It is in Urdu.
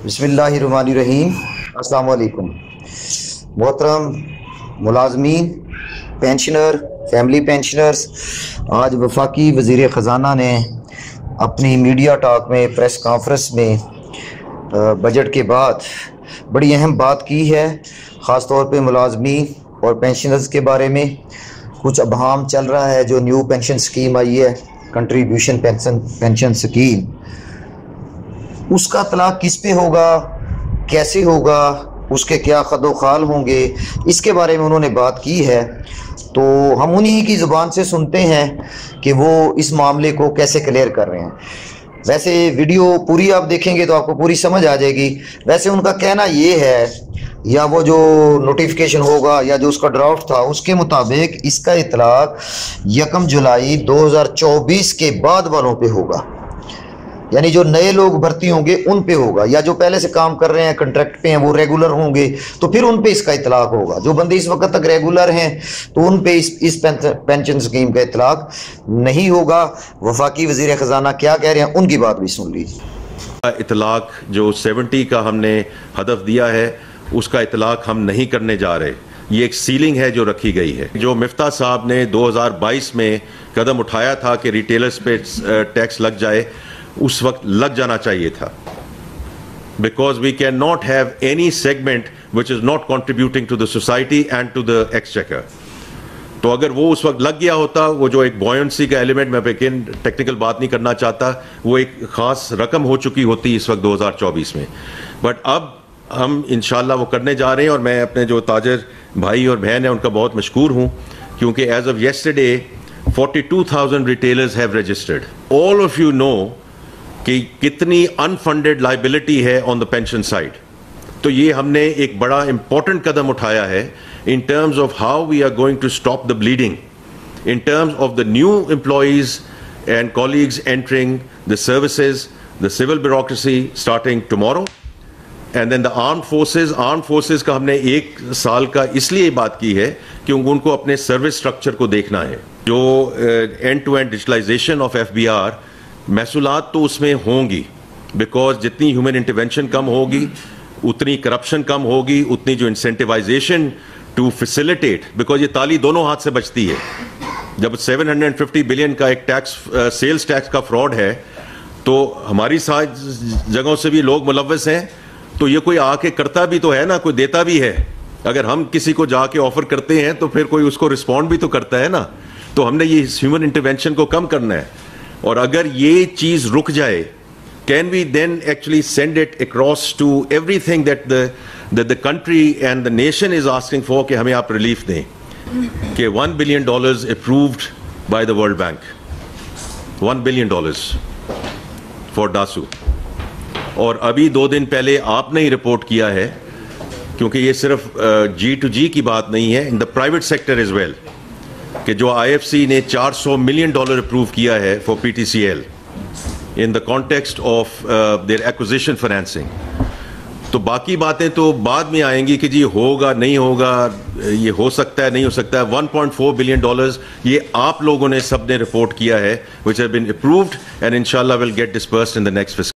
بسم اللہ الرحمن الرحیم۔ السلام علیکم محترم ملازمین، پینشنر، فیملی پینشنرز، آج وفاقی وزیر خزانہ نے اپنی میڈیا ٹاک میں، پریس کانفرنس میں بجٹ کے بعد بڑی اہم بات کی ہے، خاص طور پہ ملازمین اور پینشنرز کے بارے میں۔ کچھ ابہام چل رہا ہے، جو نیو پینشن سکیم آئی ہے، کنٹریبیوشن پینشن سکیم، اس کا اطلاق کس پہ ہوگا، کیسے ہوگا، اس کے کیا خد و خال ہوں گے، اس کے بارے میں انہوں نے بات کی ہے۔ تو ہم انہی کی زبان سے سنتے ہیں کہ وہ اس معاملے کو کیسے کلیئر کر رہے ہیں۔ ویسے ویڈیو پوری آپ دیکھیں گے تو آپ کو پوری سمجھ آ جائے گی۔ ویسے ان کا کہنا یہ ہے، یا وہ جو نوٹیفیکیشن ہوگا یا جو اس کا ڈرافٹ تھا، اس کے مطابق اس کا اطلاق 1 جولائی 2024 کے بعد والوں پہ ہوگا، یعنی جو نئے لوگ بھرتی ہوں گے ان پہ ہوگا، یا جو پہلے سے کام کر رہے ہیں، کنٹریکٹ پہ ہیں، وہ ریگولر ہوں گے تو پھر ان پہ اس کا اطلاق ہوگا۔ جو بندے اس وقت تک ریگولر ہیں تو ان پہ اس پینشن سکیم کا اطلاق نہیں ہوگا۔ وفاقی وزیر خزانہ کیا کہہ رہے ہیں، ان کی بات بھی سن لیجیے۔ اطلاق جو 70 کا ہم نے ہدف دیا ہے، اس کا اطلاق ہم نہیں کرنے جا رہے۔ یہ ایک سیلنگ ہے جو رکھی گئی ہے۔ جو مفتاح صاحب نے 2022 میں قدم اٹھایا تھا کہ ریٹیلرز پہ ٹیکس لگ جائے، اس وقت لگ جانا چاہیے تھا، because we cannot have any segment which is not contributing to the society and to the exchequer۔ تو اگر وہ اس وقت لگ گیا ہوتا، وہ جو ایک بوئنسی کا ایلیمنٹ، میں لیکن ٹیکنیکل بات نہیں کرنا چاہتا، وہ ایک خاص رقم ہو چکی ہوتی اس وقت 2024 میں۔ بٹ اب ہم انشاءاللہ وہ کرنے جا رہے ہیں، اور میں اپنے جو تاجر بھائی اور بہن ہیں ان کا بہت مشکور ہوں، کیونکہ as of yesterday 42,000 retailers have registered. All of you know کہ کتنی انفنڈڈ لائبلٹی ہے آن دا پینشن سائڈ۔ تو یہ ہم نے ایک بڑا امپورٹنٹ قدم اٹھایا ہے in terms of how we are going to stop the bleeding, in terms of the new employees and colleagues entering the services, the civil bureaucracy starting tomorrow, and then the armed forces. Armed forces کا ہم نے 1 سال کا اس لیے بات کی ہے کیونکہ ان کو اپنے سروس اسٹرکچر کو دیکھنا ہے۔ جو end to end digitalization of FBR، محصولات تو اس میں ہوں گی، بیکاز جتنی ہیومن انٹرونشن کم ہوگی اتنی کرپشن کم ہوگی، اتنی جو انسینٹیوائزیشن ٹو فیسیلیٹیٹ، بیکاز یہ تالی دونوں ہاتھ سے بچتی ہے۔ جب 750 بلین کا ایک ٹیکس، سیلز ٹیکس کا فراڈ ہے، تو ہماری جگہوں سے بھی لوگ ملوث ہیں، تو یہ کوئی آ کے کرتا بھی تو ہے نا، کوئی دیتا بھی ہے۔ اگر ہم کسی کو جا کے آفر کرتے ہیں تو پھر کوئی اس کو رسپونڈ بھی تو کرتا ہے نا۔ تو ہم نے یہ ہیومن انٹرونشن کو کم کرنا ہے، اور اگر یہ چیز رک جائے، can we then actually send it across to everything that the country and the nation is asking for، کہ ہمیں آپ ریلیف دیں، کہ $1 billion approved by the World Bank، $1 billion for DASU۔ اور ابھی 2 دن پہلے آپ نے ہی رپورٹ کیا ہے، کیونکہ یہ صرف G2G کی بات نہیں ہے، in the private sector as well، کہ جو IFC نے $400 million اپروو کیا ہے for PTCL in the context of their acquisition financing۔ تو باقی باتیں تو بعد میں آئیں گی کہ جی ہوگا نہیں ہوگا، یہ ہو سکتا ہے نہیں ہو سکتا ہے۔ $1.4 billion یہ آپ لوگوں نے سب نے رپورٹ کیا ہے، which have been approved and inshallah will get dispersed in the next fiscal